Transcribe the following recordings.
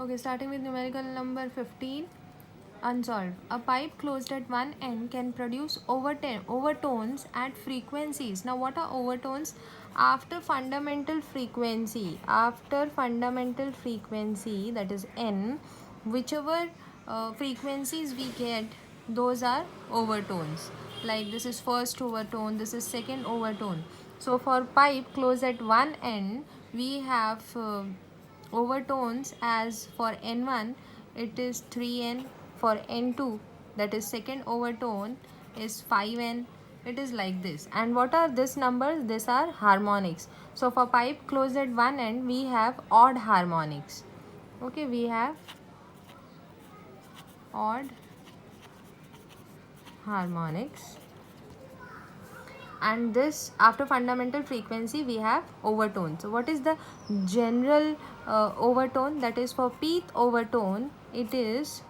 Okay, starting with numerical number 15. Unsolved. A pipe closed at one end can produce overtones at frequencies. Now, what are overtones? After fundamental frequency, that is n, whichever frequencies we get, those are overtones. Like this is first overtone, this is second overtone. So, for pipe closed at one end, we have overtones as for n1 it is 3n, for n2 that is second overtone is 5n. It is like this. And what are these numbers? These are harmonics. So for pipe closed at one end we have odd harmonics. Okay, we have odd harmonics. And this, after fundamental frequency we have overtone. So what is the general overtone? That is for pth overtone, it is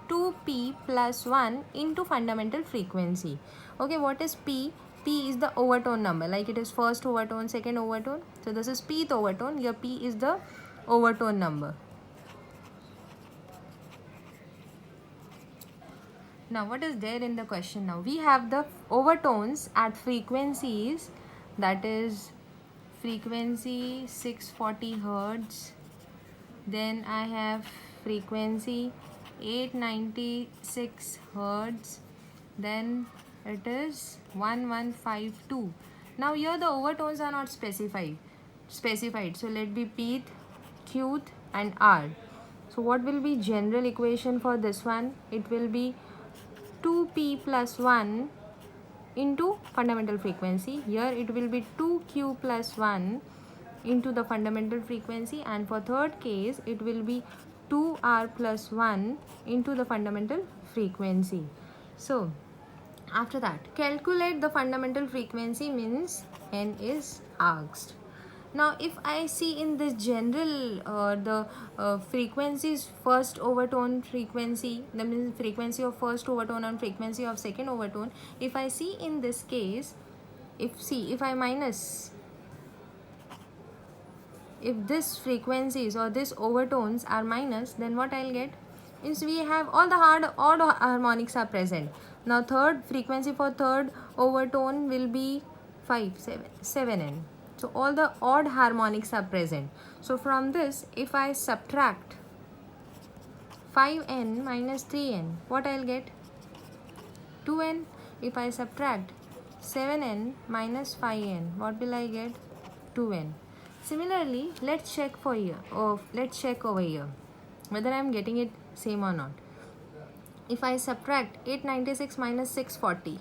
2p plus 1 into fundamental frequency. Okay, what is p? P is the overtone number, like it is first overtone, second overtone. So this is pth overtone. Here p is the overtone number. Now what is there in the question? Now we have the overtones at frequencies, that is frequency 640 hertz, then I have frequency 896 hertz, then it is 1152. Now here the overtones are not specified, so let be pth, qth and r. So what will be general equation for this one? It will be 2p plus 1 into fundamental frequency. Here it will be 2q plus 1 into the fundamental frequency, and for third case it will be 2r plus 1 into the fundamental frequency. So after that, calculate the fundamental frequency, means n is asked. Now if I see in this general the frequencies, first overtone frequency, that means frequency of first overtone and frequency of second overtone, if I see in this case, if I minus, if this frequencies or this overtones are minus, then what I'll get is we have all the odd harmonics are present. Now third frequency for third overtone will be 7n. So all the odd harmonics are present. So from this, if I subtract 5n minus 3n, what I'll get? 2n. If I subtract 7n minus 5n, what will I get? 2n. Similarly, let's check for here. Let's check over here whether I am getting it same or not. If I subtract 896 minus 640,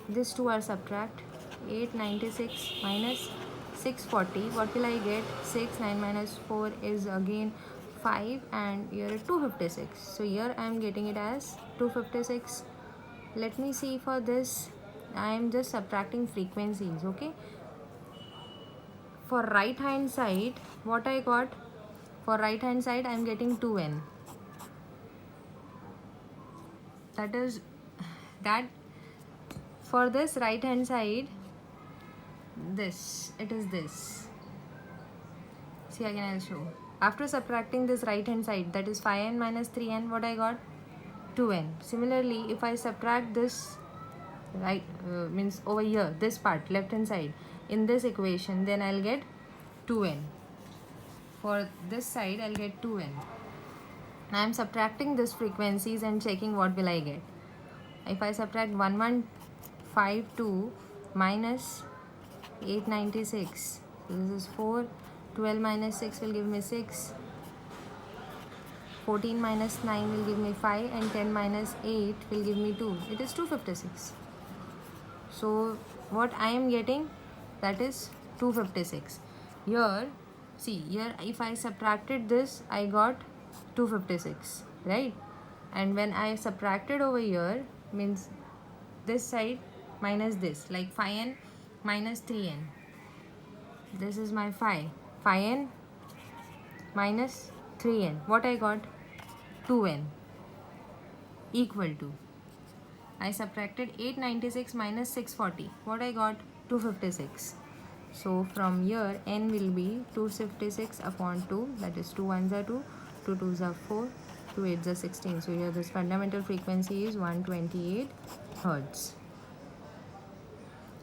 these two are subtract. 896 minus 640, what will I get? 6, 9 minus 4 is again 5, and here 256. So here I am getting it as 256. Let me see for this. I am just subtracting frequencies. Okay, for right hand side, what I got? For right hand side I am getting 2n. That is that. For this right hand side, this, it is this. See, again I'll show. After subtracting this right hand side, that is 5n minus 3n, what I got? 2n. Similarly, if I subtract this right, means over here, this part, left hand side, in this equation, then I'll get 2n. For this side, I'll get 2n. I am subtracting these frequencies and checking what will I get. If I subtract 1152 minus 896, so this is 4. 12 minus 6 will give me 6. 14 minus 9 will give me 5, and 10 minus 8 will give me 2. It is 256. So what I am getting, that is 256. Here, see, here if I subtracted this, I got 256, right? And when I subtracted over here, means this side minus this, like 5n minus 3n. This is my 5n minus 3n. What I got? 2n equal to, I subtracted 896 minus 640. What I got? 256. So from here n will be 256 upon 2, that is 2 ones are 2, 2 twos are 4, 2 eights are 16. So here this fundamental frequency is 128 Hertz.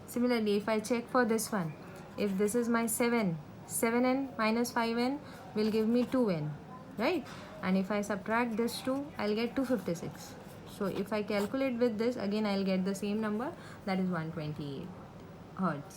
Similarly, if I check for this one, if this is my 7n minus 5n will give me 2n, right? And if I subtract this 2, I'll get 256. So if I calculate with this, again I'll get the same number, that is 128 Hertz.